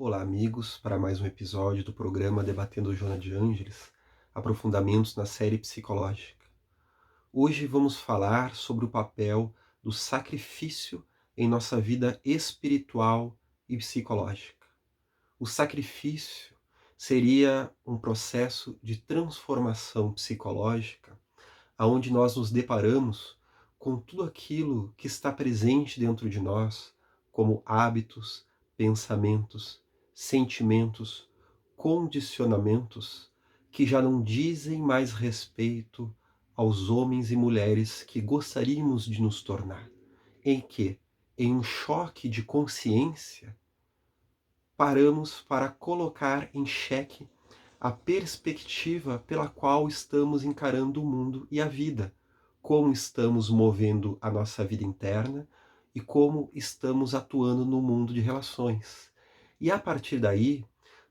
Olá, amigos, para mais um episódio do programa Debatendo Joana de Ângeles, aprofundamentos na série psicológica. Hoje vamos falar sobre o papel do sacrifício em nossa vida espiritual e psicológica. O sacrifício seria um processo de transformação psicológica, onde nós nos deparamos com tudo aquilo que está presente dentro de nós, como hábitos, pensamentos, sentimentos, condicionamentos, que já não dizem mais respeito aos homens e mulheres que gostaríamos de nos tornar. Em que, em um choque de consciência, paramos para colocar em xeque a perspectiva pela qual estamos encarando o mundo e a vida, como estamos movendo a nossa vida interna e como estamos atuando no mundo de relações. E a partir daí,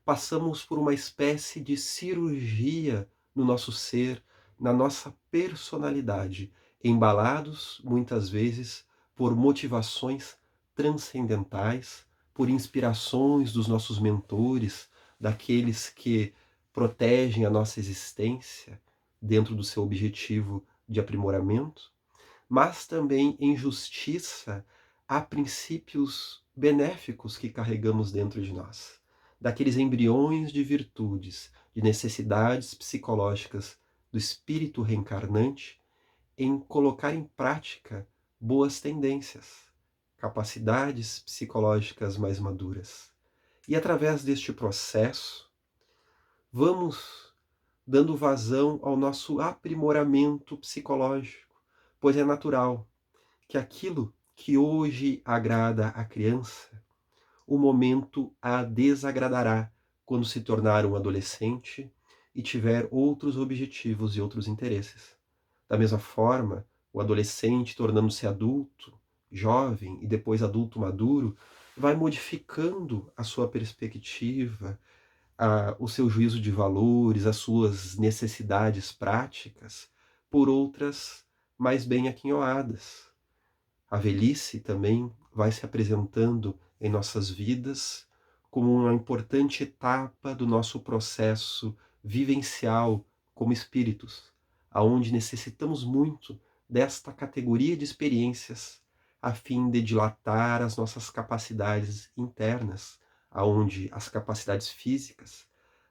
passamos por uma espécie de cirurgia no nosso ser, na nossa personalidade, embalados muitas vezes por motivações transcendentais, por inspirações dos nossos mentores, daqueles que protegem a nossa existência dentro do seu objetivo de aprimoramento, mas também em justiça a princípios benéficos que carregamos dentro de nós, daqueles embriões de virtudes, de necessidades psicológicas do espírito reencarnante, em colocar em prática boas tendências, capacidades psicológicas mais maduras. E através deste processo, vamos dando vazão ao nosso aprimoramento psicológico, pois é natural que aquilo que hoje agrada a criança, o momento a desagradará quando se tornar um adolescente e tiver outros objetivos e outros interesses. Da mesma forma, o adolescente, tornando-se adulto, jovem e depois adulto maduro, vai modificando a sua perspectiva, o seu juízo de valores, as suas necessidades práticas, por outras mais bem aquinhoadas. A velhice também vai se apresentando em nossas vidas como uma importante etapa do nosso processo vivencial como espíritos, aonde necessitamos muito desta categoria de experiências a fim de dilatar as nossas capacidades internas, aonde as capacidades físicas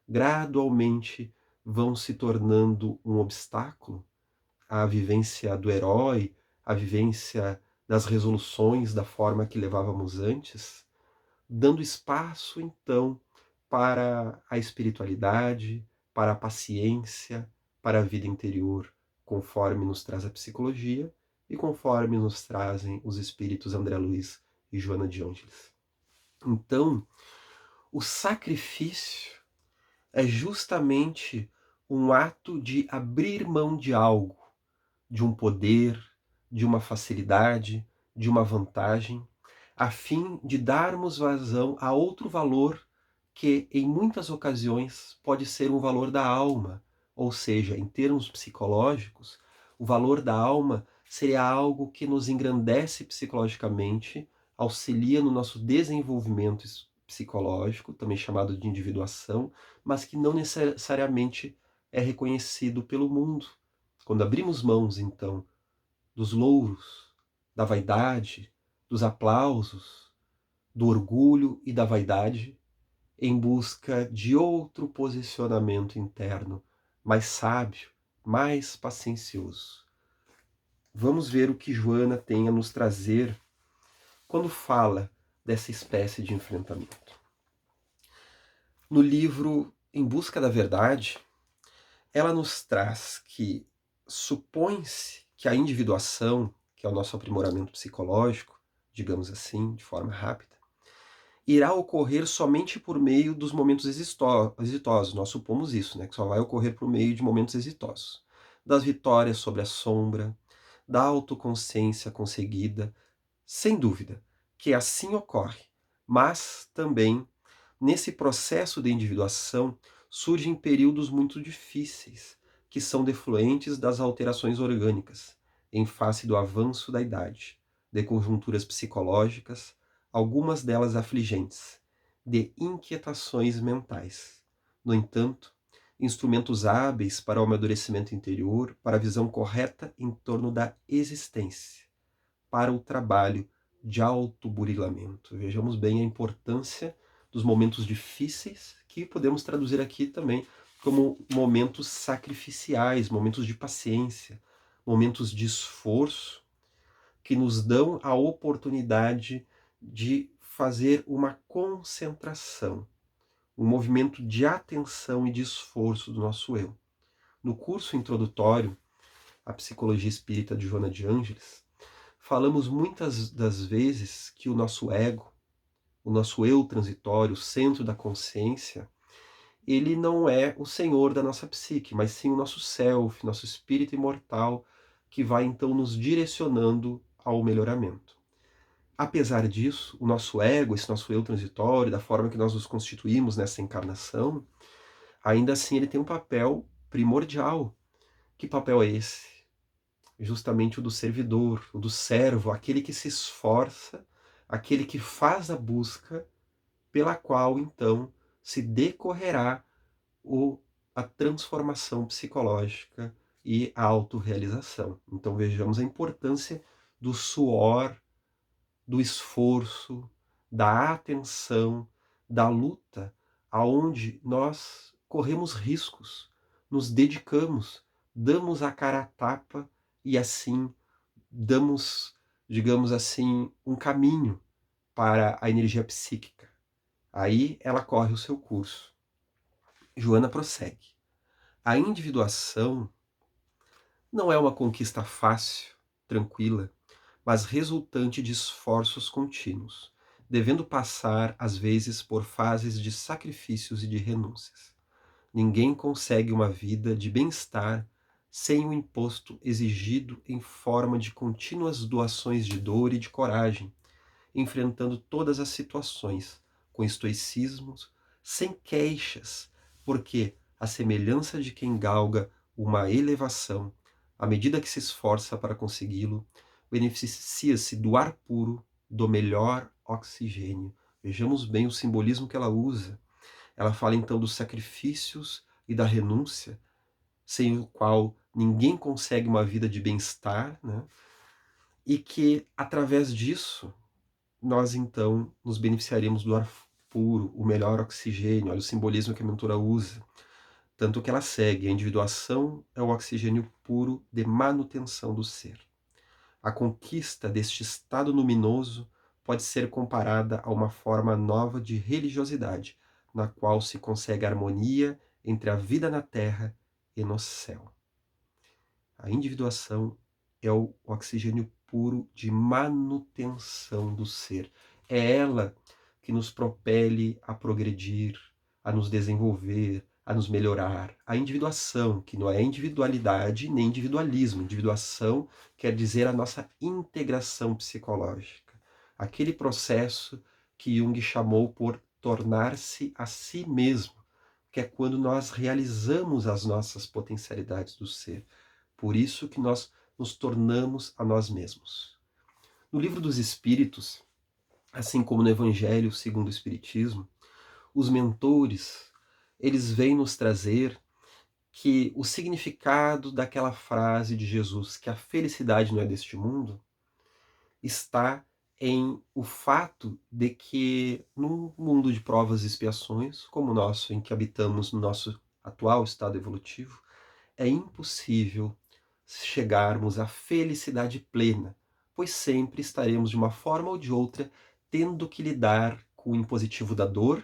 gradualmente vão se tornando um obstáculo à vivência do herói, à vivência das resoluções da forma que levávamos antes, dando espaço então para a espiritualidade, para a paciência, para a vida interior, conforme nos traz a psicologia e conforme nos trazem os espíritos André Luiz e Joana de Ângeles. Então, o sacrifício é justamente um ato de abrir mão de algo, de um poder, de uma facilidade, de uma vantagem, a fim de darmos vazão a outro valor que, em muitas ocasiões, pode ser um valor da alma, ou seja, em termos psicológicos, o valor da alma seria algo que nos engrandece psicologicamente, auxilia no nosso desenvolvimento psicológico, também chamado de individuação, mas que não necessariamente é reconhecido pelo mundo. Quando abrimos mãos, então, dos louros, da vaidade, dos aplausos, do orgulho e da vaidade, em busca de outro posicionamento interno, mais sábio, mais paciencioso. Vamos ver o que Joana tem a nos trazer quando fala dessa espécie de enfrentamento. No livro Em Busca da Verdade, ela nos traz que supõe-se que a individuação, que é o nosso aprimoramento psicológico, digamos assim, de forma rápida, irá ocorrer somente por meio dos momentos exitosos. Nós supomos isso, né? Que só vai ocorrer por meio de momentos exitosos. Das vitórias sobre a sombra, da autoconsciência conseguida, sem dúvida que assim ocorre. Mas também, nesse processo de individuação, surgem períodos muito difíceis, que são defluentes das alterações orgânicas, em face do avanço da idade, de conjunturas psicológicas, algumas delas afligentes, de inquietações mentais. No entanto, instrumentos hábeis para o amadurecimento interior, para a visão correta em torno da existência, para o trabalho de autoburilamento. Vejamos bem a importância dos momentos difíceis, que podemos traduzir aqui também como momentos sacrificiais, momentos de paciência, momentos de esforço, que nos dão a oportunidade de fazer uma concentração, um movimento de atenção e de esforço do nosso eu. No curso introdutório à Psicologia Espírita de Joana de Ângeles, falamos muitas das vezes que o nosso ego, o nosso eu transitório, o centro da consciência, ele não é o senhor da nossa psique, mas sim o nosso self, nosso espírito imortal, que vai então nos direcionando ao melhoramento. Apesar disso, o nosso ego, esse nosso eu transitório, da forma que nós nos constituímos nessa encarnação, ainda assim ele tem um papel primordial. Que papel é esse? Justamente o do servidor, o do servo, aquele que se esforça, aquele que faz a busca pela qual então se decorrerá a transformação psicológica e a autorrealização. Então vejamos a importância do suor, do esforço, da atenção, da luta, aonde nós corremos riscos, nos dedicamos, damos a cara a tapa e assim damos, digamos assim, um caminho para a energia psíquica. Aí ela corre o seu curso. Joana prossegue. A individuação não é uma conquista fácil, tranquila, mas resultante de esforços contínuos, devendo passar, às vezes, por fases de sacrifícios e de renúncias. Ninguém consegue uma vida de bem-estar sem o imposto exigido em forma de contínuas doações de dor e de coragem, enfrentando todas as situações, com estoicismo, sem queixas, porque, à semelhança de quem galga uma elevação, à medida que se esforça para consegui-lo, beneficia-se do ar puro, do melhor oxigênio. Vejamos bem o simbolismo que ela usa. Ela fala então dos sacrifícios e da renúncia, sem o qual ninguém consegue uma vida de bem-estar, né? E que, através disso, nós então nos beneficiaremos do ar puro, o melhor oxigênio. Olha o simbolismo que a mentora usa. Tanto que ela segue, a individuação é o oxigênio puro de manutenção do ser. A conquista deste estado luminoso pode ser comparada a uma forma nova de religiosidade, na qual se consegue harmonia entre a vida na terra e no céu. A individuação é o oxigênio puro de manutenção do ser. É ela que nos propele a progredir, a nos desenvolver, a nos melhorar. A individuação, que não é individualidade nem individualismo. Individuação quer dizer a nossa integração psicológica. Aquele processo que Jung chamou por tornar-se a si mesmo, que é quando nós realizamos as nossas potencialidades do ser. Por isso que nós nos tornamos a nós mesmos. No Livro dos Espíritos, assim como no Evangelho segundo o Espiritismo, os mentores, eles vêm nos trazer que o significado daquela frase de Jesus, que a felicidade não é deste mundo, está em o fato de que num mundo de provas e expiações, como o nosso, em que habitamos no nosso atual estado evolutivo, é impossível chegarmos à felicidade plena, pois sempre estaremos de uma forma ou de outra tendo que lidar com o impositivo da dor,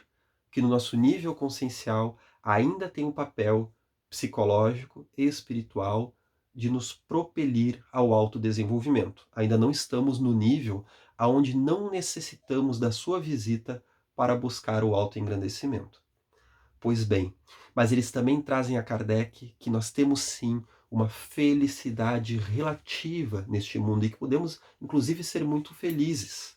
que no nosso nível consciencial ainda tem um papel psicológico e espiritual de nos propelir ao autodesenvolvimento. Ainda não estamos no nível aonde não necessitamos da sua visita para buscar o autoengrandecimento. Pois bem, mas eles também trazem a Kardec que nós temos sim uma felicidade relativa neste mundo e que podemos, inclusive, ser muito felizes.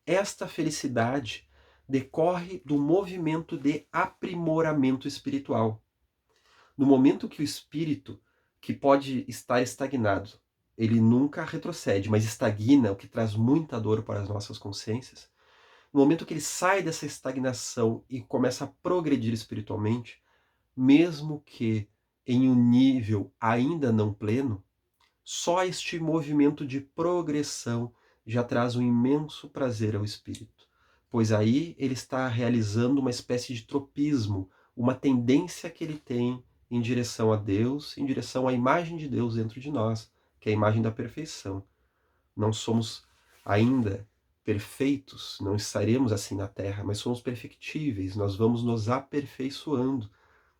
Esta felicidade decorre do movimento de aprimoramento espiritual. No momento que o espírito, que pode estar estagnado, ele nunca retrocede, mas estagna, o que traz muita dor para as nossas consciências. No momento que ele sai dessa estagnação e começa a progredir espiritualmente, mesmo que em um nível ainda não pleno, só este movimento de progressão já traz um imenso prazer ao espírito, pois aí ele está realizando uma espécie de tropismo, uma tendência que ele tem em direção a Deus, em direção à imagem de Deus dentro de nós, que é a imagem da perfeição. Não somos ainda perfeitos, não estaremos assim na Terra, mas somos perfectíveis, nós vamos nos aperfeiçoando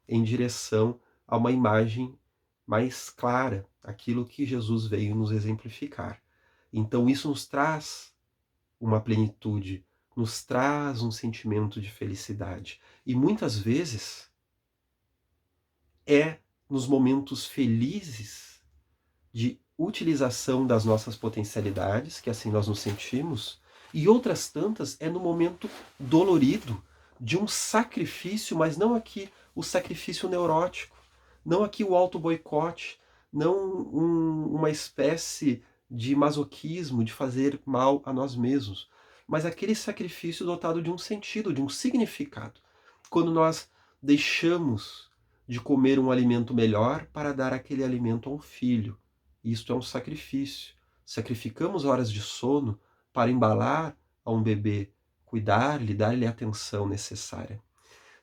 em direção a uma imagem mais clara, aquilo que Jesus veio nos exemplificar. Então isso nos traz uma plenitude, nos traz um sentimento de felicidade. E muitas vezes é nos momentos felizes de utilização das nossas potencialidades, que assim nós nos sentimos, e outras tantas é no momento dolorido de um sacrifício, mas não aqui o sacrifício neurótico, não aqui o auto-boicote, não uma espécie de masoquismo, de fazer mal a nós mesmos, mas aquele sacrifício dotado de um sentido, de um significado. Quando nós deixamos de comer um alimento melhor para dar aquele alimento a um filho, isto é um sacrifício. Sacrificamos horas de sono para embalar a um bebê, cuidar-lhe, dar-lhe a atenção necessária.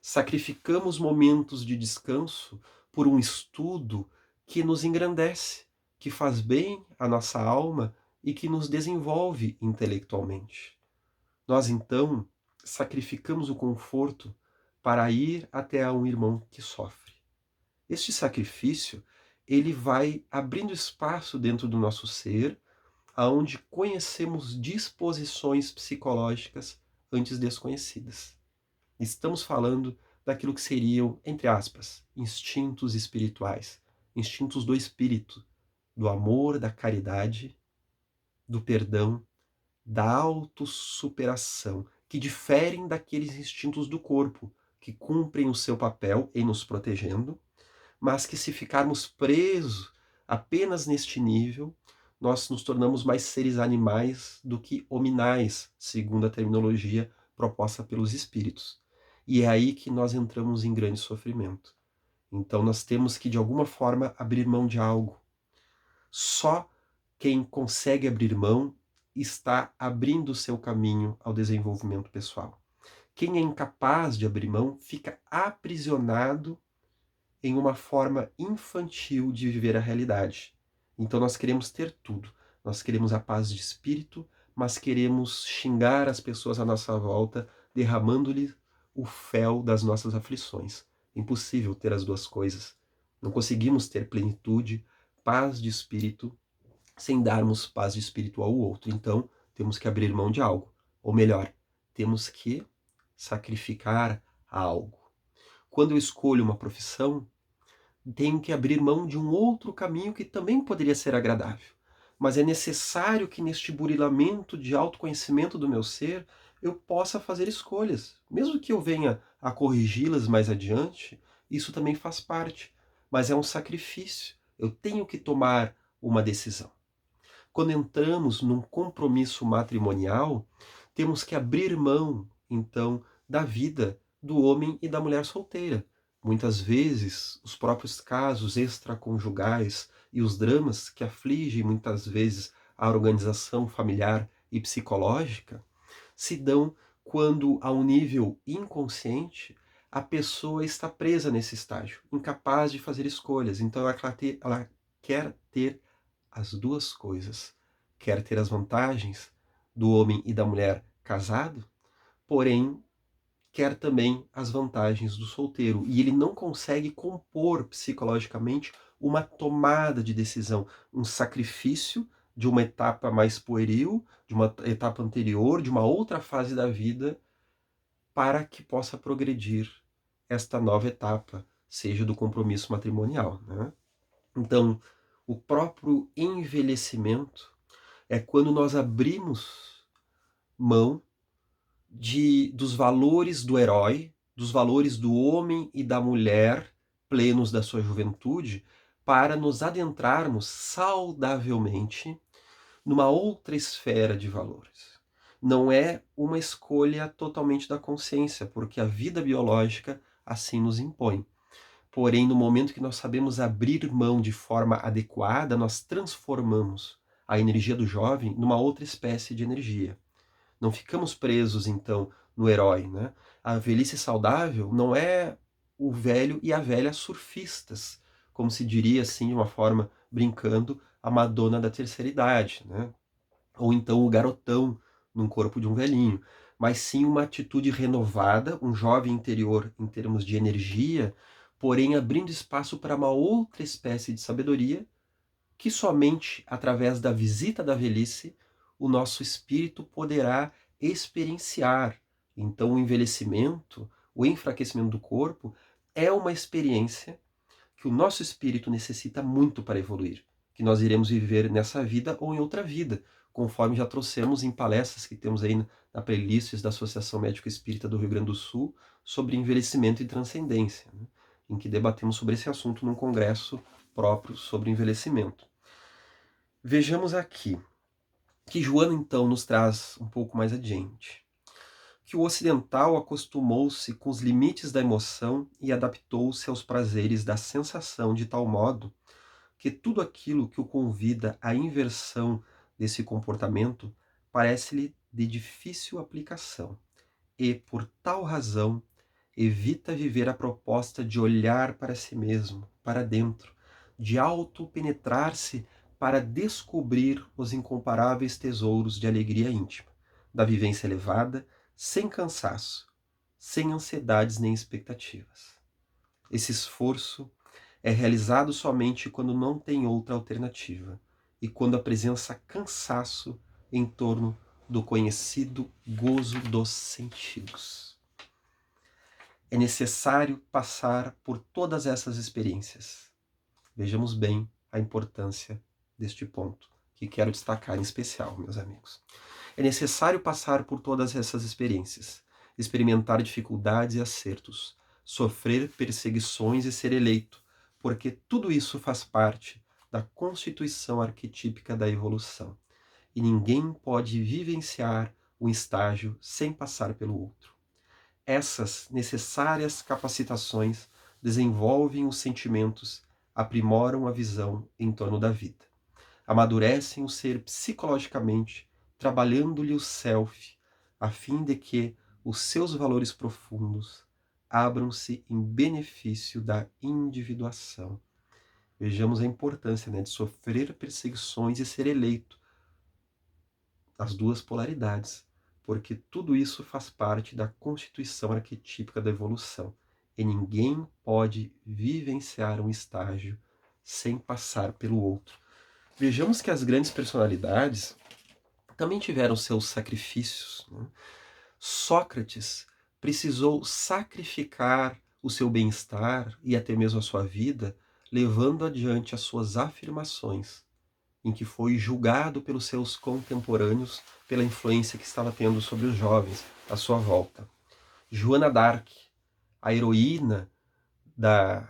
Sacrificamos momentos de descanso por um estudo que nos engrandece, que faz bem à nossa alma e que nos desenvolve intelectualmente. Nós então sacrificamos o conforto para ir até um irmão que sofre. Este sacrifício, ele vai abrindo espaço dentro do nosso ser, aonde conhecemos disposições psicológicas antes desconhecidas. Estamos falando daquilo que seriam, entre aspas, instintos espirituais, instintos do espírito, do amor, da caridade, do perdão, da autossuperação, que diferem daqueles instintos do corpo, que cumprem o seu papel em nos protegendo, mas que se ficarmos presos apenas neste nível, nós nos tornamos mais seres animais do que hominais, segundo a terminologia proposta pelos espíritos. E é aí que nós entramos em grande sofrimento. Então nós temos que, de alguma forma, abrir mão de algo. Só quem consegue abrir mão está abrindo o seu caminho ao desenvolvimento pessoal. Quem é incapaz de abrir mão fica aprisionado em uma forma infantil de viver a realidade. Então nós queremos ter tudo. Nós queremos a paz de espírito, mas queremos xingar as pessoas à nossa volta, derramando-lhe o fel das nossas aflições. Impossível ter as duas coisas. Não conseguimos ter plenitude, paz de espírito, sem darmos paz de espírito ao outro. Então temos que abrir mão de algo. Ou melhor, temos que sacrificar algo. Quando eu escolho uma profissão, tenho que abrir mão de um outro caminho que também poderia ser agradável. Mas é necessário que neste burilamento de autoconhecimento do meu ser, eu possa fazer escolhas. Mesmo que eu venha a corrigi-las mais adiante, isso também faz parte. Mas é um sacrifício. Eu tenho que tomar uma decisão. Quando entramos num compromisso matrimonial, temos que abrir mão, então, da vida do homem e da mulher solteira. Muitas vezes, os próprios casos extraconjugais e os dramas que afligem muitas vezes a organização familiar e psicológica se dão quando, a um nível inconsciente, a pessoa está presa nesse estágio, incapaz de fazer escolhas. Então ela quer ter as duas coisas. Quer ter as vantagens do homem e da mulher casado, porém quer também as vantagens do solteiro. E ele não consegue compor psicologicamente uma tomada de decisão, um sacrifício de uma etapa mais pueril, de uma etapa anterior, de uma outra fase da vida, para que possa progredir esta nova etapa, seja do compromisso matrimonial, né? Então, o próprio envelhecimento é quando nós abrimos mão dos valores do herói, dos valores do homem e da mulher plenos da sua juventude, para nos adentrarmos saudavelmente numa outra esfera de valores. Não é uma escolha totalmente da consciência, porque a vida biológica assim nos impõe. Porém, no momento que nós sabemos abrir mão de forma adequada, nós transformamos a energia do jovem numa outra espécie de energia. Não ficamos presos, então, no herói, né? A velhice saudável não é o velho e a velha surfistas, como se diria assim, de uma forma brincando, a Madonna da terceira idade, né? Ou então o garotão num corpo de um velhinho, mas sim uma atitude renovada, um jovem interior em termos de energia, porém abrindo espaço para uma outra espécie de sabedoria que somente através da visita da velhice o nosso espírito poderá experienciar. Então, o envelhecimento, o enfraquecimento do corpo, é uma experiência que o nosso espírito necessita muito para evoluir, que nós iremos viver nessa vida ou em outra vida, conforme já trouxemos em palestras que temos aí na playlists da Associação Médico Espírita do Rio Grande do Sul sobre envelhecimento e transcendência, né? Em que debatemos sobre esse assunto num congresso próprio sobre envelhecimento. Vejamos aqui que Joana então nos traz um pouco mais adiante, que o ocidental acostumou-se com os limites da emoção e adaptou-se aos prazeres da sensação de tal modo que tudo aquilo que o convida à inversão desse comportamento parece-lhe de difícil aplicação e, por tal razão, evita viver a proposta de olhar para si mesmo, para dentro, de auto-penetrar-se para descobrir os incomparáveis tesouros de alegria íntima, da vivência elevada, sem cansaço, sem ansiedades nem expectativas. Esse esforço é realizado somente quando não tem outra alternativa e quando apresenta cansaço em torno do conhecido gozo dos sentidos. É necessário passar por todas essas experiências. Vejamos bem a importância deste ponto, que quero destacar em especial, meus amigos. É necessário passar por todas essas experiências, experimentar dificuldades e acertos, sofrer perseguições e ser eleito, porque tudo isso faz parte da constituição arquetípica da evolução. E ninguém pode vivenciar um estágio sem passar pelo outro. Essas necessárias capacitações desenvolvem os sentimentos, aprimoram a visão em torno da vida. Amadurecem o ser psicologicamente, trabalhando-lhe o self, a fim de que os seus valores profundos abram-se em benefício da individuação. Vejamos a importância, né, de sofrer perseguições e ser eleito, as duas polaridades, porque tudo isso faz parte da constituição arquetípica da evolução, e ninguém pode vivenciar um estágio sem passar pelo outro. Vejamos que as grandes personalidades também tiveram seus sacrifícios, né? Sócrates precisou sacrificar o seu bem-estar e até mesmo a sua vida, levando adiante as suas afirmações, em que foi julgado pelos seus contemporâneos pela influência que estava tendo sobre os jovens à sua volta. Joana d'Arc, a heroína da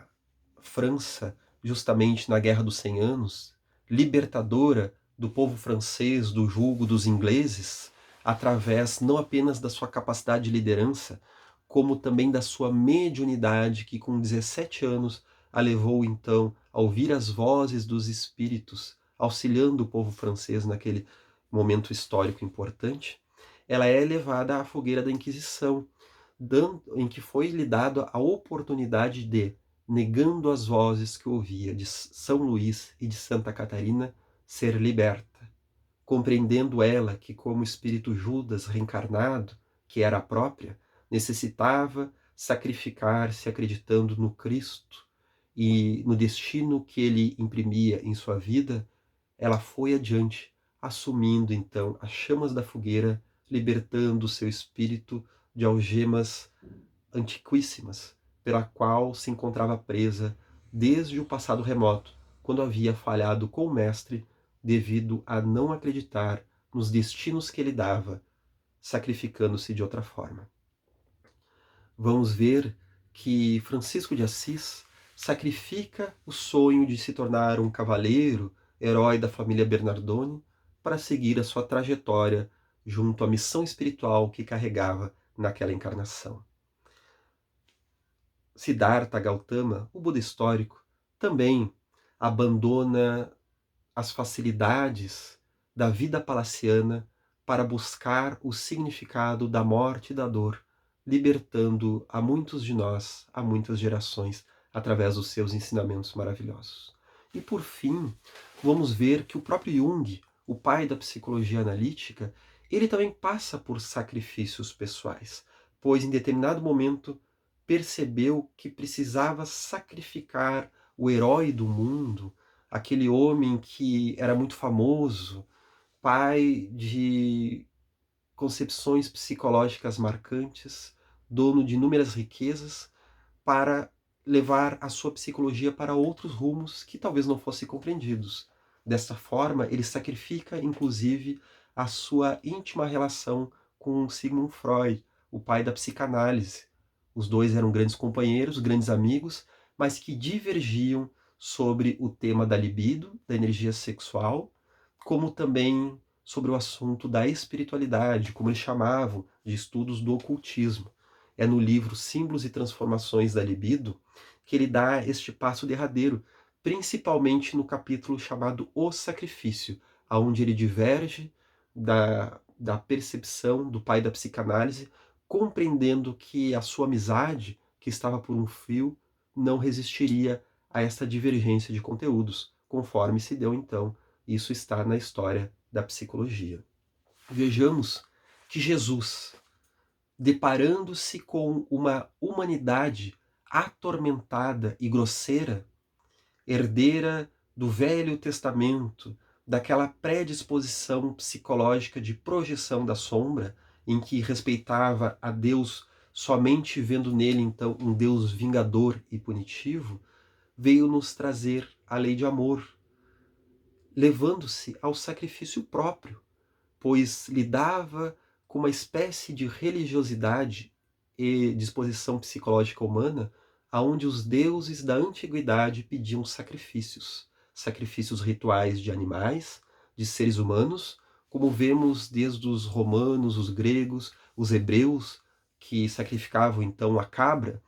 França, justamente na Guerra dos 100 Anos, libertadora do povo francês do jugo dos ingleses, através não apenas da sua capacidade de liderança, como também da sua mediunidade, que com 17 anos a levou então a ouvir as vozes dos espíritos, auxiliando o povo francês naquele momento histórico importante. Ela é levada à fogueira da Inquisição, em que foi lhe dada a oportunidade de, negando as vozes que ouvia de São Luís e de Santa Catarina, ser liberta, compreendendo ela que, como espírito Judas reencarnado, que era a própria, necessitava sacrificar-se acreditando no Cristo e no destino que ele imprimia em sua vida. Ela foi adiante, assumindo então as chamas da fogueira, libertando o seu espírito de algemas antiquíssimas, pela qual se encontrava presa desde o passado remoto, quando havia falhado com o Mestre devido a não acreditar nos destinos que ele dava, sacrificando-se de outra forma. Vamos ver que Francisco de Assis sacrifica o sonho de se tornar um cavaleiro, herói da família Bernardone, para seguir a sua trajetória junto à missão espiritual que carregava naquela encarnação. Siddhartha Gautama, o Buda histórico, também abandona as facilidades da vida palaciana para buscar o significado da morte e da dor, libertando a muitos de nós, a muitas gerações, através dos seus ensinamentos maravilhosos. E por fim, vamos ver que o próprio Jung, o pai da psicologia analítica, ele também passa por sacrifícios pessoais, pois em determinado momento percebeu que precisava sacrificar o herói do mundo, aquele homem que era muito famoso, pai de concepções psicológicas marcantes, dono de inúmeras riquezas, para levar a sua psicologia para outros rumos que talvez não fossem compreendidos. Dessa forma, ele sacrifica, inclusive, a sua íntima relação com Sigmund Freud, o pai da psicanálise. Os dois eram grandes companheiros, grandes amigos, mas que divergiam sobre o tema da libido, da energia sexual, como também sobre o assunto da espiritualidade, como eles chamavam, de estudos do ocultismo. É no livro Símbolos e Transformações da Libido que ele dá este passo derradeiro, principalmente no capítulo chamado O Sacrifício, aonde ele diverge da percepção do pai da psicanálise, compreendendo que a sua amizade, que estava por um fio, não resistiria a esta divergência de conteúdos, conforme se deu então. Isso está na história da psicologia. Vejamos que Jesus, deparando-se com uma humanidade atormentada e grosseira, herdeira do Velho Testamento, daquela predisposição psicológica de projeção da sombra, em que respeitava a Deus somente vendo nele então um Deus vingador e punitivo, veio nos trazer a lei de amor, levando-se ao sacrifício próprio, pois lidava com uma espécie de religiosidade e disposição psicológica humana, aonde os deuses da antiguidade pediam sacrifícios, sacrifícios rituais de animais, de seres humanos, como vemos desde os romanos, os gregos, os hebreus, que sacrificavam então a cabra,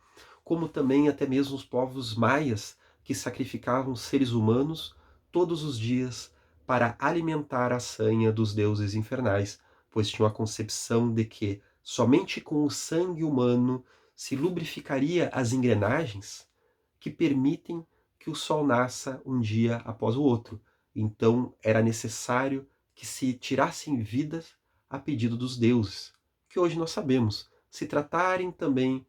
como também até mesmo os povos maias, que sacrificavam seres humanos todos os dias para alimentar a sanha dos deuses infernais, pois tinham a concepção de que somente com o sangue humano se lubrificaria as engrenagens que permitem que o sol nasça um dia após o outro. Então era necessário que se tirassem vidas a pedido dos deuses, que hoje nós sabemos, se tratarem também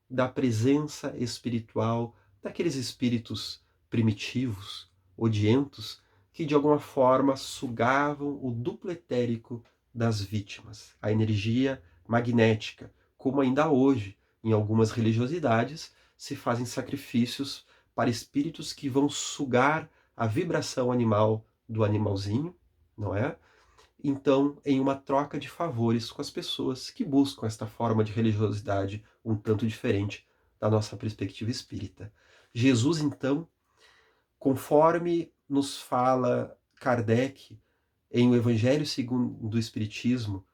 da presença espiritual daqueles espíritos primitivos, odientos, que de alguma forma sugavam o duplo etérico das vítimas, a energia magnética, como ainda hoje, em algumas religiosidades, se fazem sacrifícios para espíritos que vão sugar a vibração animal do animalzinho, não é? Então, em uma troca de favores com as pessoas que buscam esta forma de religiosidade um tanto diferente da nossa perspectiva espírita. Jesus, então, conforme nos fala Kardec em O Evangelho segundo o Espiritismo,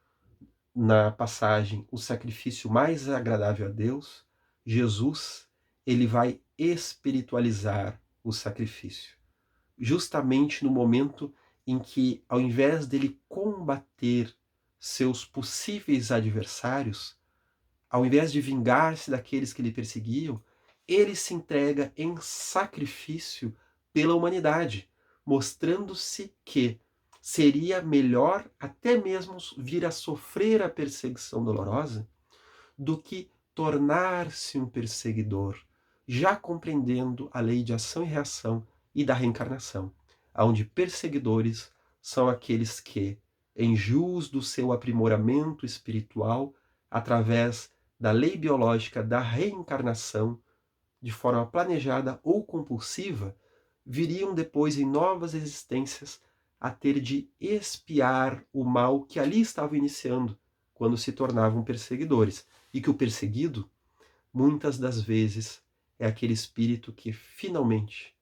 na passagem O Sacrifício Mais Agradável a Deus, Jesus, ele vai espiritualizar o sacrifício. Justamente no momento em que, ao invés dele combater seus possíveis adversários, ao invés de vingar-se daqueles que lhe perseguiam, ele se entrega em sacrifício pela humanidade, mostrando-se que seria melhor até mesmo vir a sofrer a perseguição dolorosa do que tornar-se um perseguidor, já compreendendo a lei de ação e reação e da reencarnação, onde perseguidores são aqueles que, em jus do seu aprimoramento espiritual, através da lei biológica da reencarnação, de forma planejada ou compulsiva, viriam depois em novas existências a ter de expiar o mal que ali estavam iniciando, quando se tornavam perseguidores. E que o perseguido, muitas das vezes, é aquele espírito que finalmente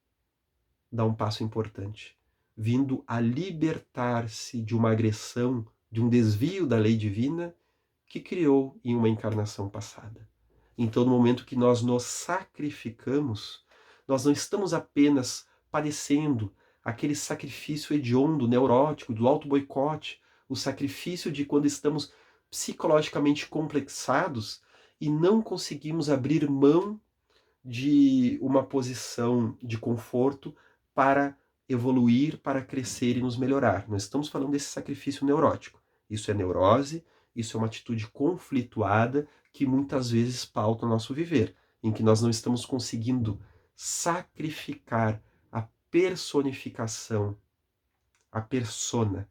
dá um passo importante, vindo a libertar-se de uma agressão de um desvio da lei divina que criou em uma encarnação passada. Então, no momento que nós nos sacrificamos, nós não estamos apenas padecendo aquele sacrifício hediondo, neurótico, do auto-boicote, o sacrifício de quando estamos psicologicamente complexados e não conseguimos abrir mão de uma posição de conforto para evoluir, para crescer e nos melhorar. Não estamos falando desse sacrifício neurótico. Isso é neurose, isso é uma atitude conflituada que muitas vezes pauta o nosso viver, em que nós não estamos conseguindo sacrificar a personificação, a persona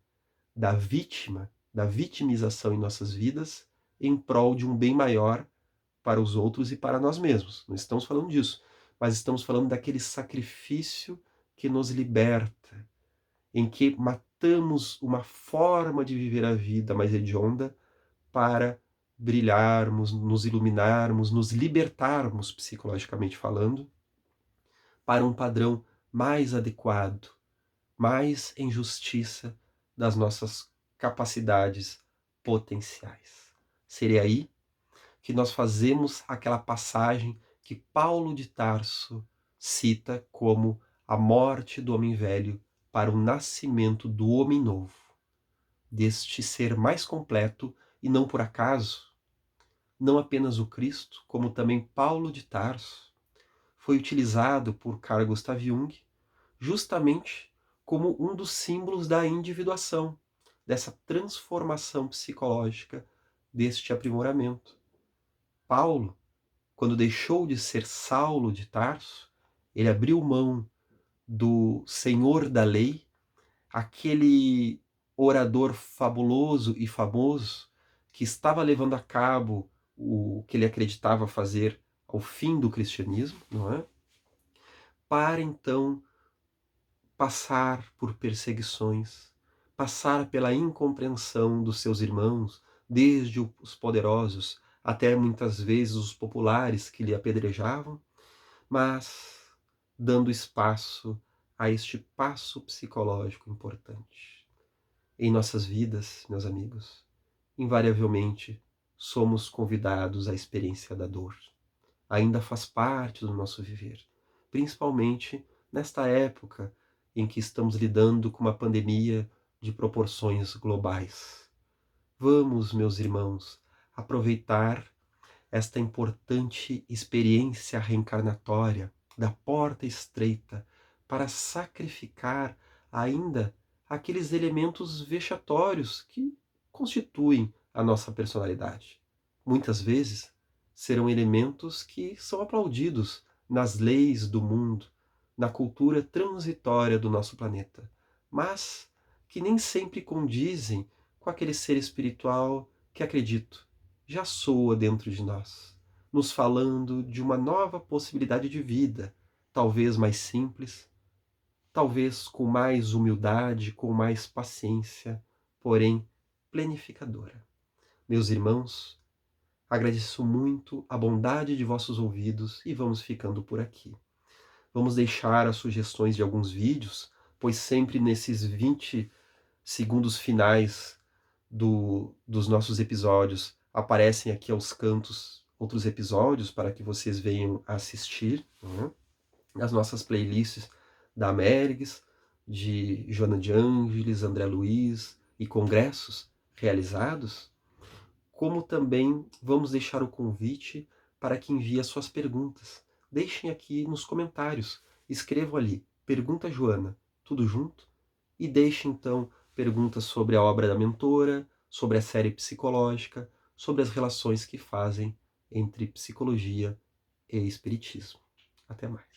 da vítima, da vitimização em nossas vidas, em prol de um bem maior para os outros e para nós mesmos. Não estamos falando disso, mas estamos falando daquele sacrifício que nos liberta, em que matamos uma forma de viver a vida mais hedionda para brilharmos, nos iluminarmos, nos libertarmos psicologicamente falando, para um padrão mais adequado, mais em justiça das nossas capacidades potenciais. Seria aí que nós fazemos aquela passagem que Paulo de Tarso cita como a morte do homem velho para o nascimento do homem novo, deste ser mais completo, e não por acaso, não apenas o Cristo, como também Paulo de Tarso, foi utilizado por Carl Gustav Jung justamente como um dos símbolos da individuação, dessa transformação psicológica, deste aprimoramento. Paulo, quando deixou de ser Saulo de Tarso, ele abriu mão do senhor da lei, aquele orador fabuloso e famoso que estava levando a cabo o que ele acreditava fazer ao fim do cristianismo, não é? Para então passar por perseguições, passar pela incompreensão dos seus irmãos, desde os poderosos até muitas vezes os populares que lhe apedrejavam, mas dando espaço a este passo psicológico importante. Em nossas vidas, meus amigos, invariavelmente somos convidados à experiência da dor. Ainda faz parte do nosso viver, principalmente nesta época em que estamos lidando com uma pandemia de proporções globais. Vamos, meus irmãos, aproveitar esta importante experiência reencarnatória da porta estreita para sacrificar ainda aqueles elementos vexatórios que constituem a nossa personalidade. Muitas vezes serão elementos que são aplaudidos nas leis do mundo, na cultura transitória do nosso planeta, mas que nem sempre condizem com aquele ser espiritual que, acredito, já soa dentro de nós, nos falando de uma nova possibilidade de vida, talvez mais simples, talvez com mais humildade, com mais paciência, porém plenificadora. Meus irmãos, agradeço muito a bondade de vossos ouvidos e vamos ficando por aqui. Vamos deixar as sugestões de alguns vídeos, pois sempre nesses 20 segundos finais dos nossos episódios aparecem aqui aos cantos outros episódios para que vocês venham assistir, né? As nossas playlists da Amergs, de Joana de Ângeles, André Luiz e congressos realizados, como também vamos deixar o convite para que envie as suas perguntas. Deixem aqui nos comentários, escrevam ali, pergunta Joana, tudo junto, e deixem então perguntas sobre a obra da mentora, sobre a série psicológica, sobre as relações que fazem entre psicologia e espiritismo. Até mais.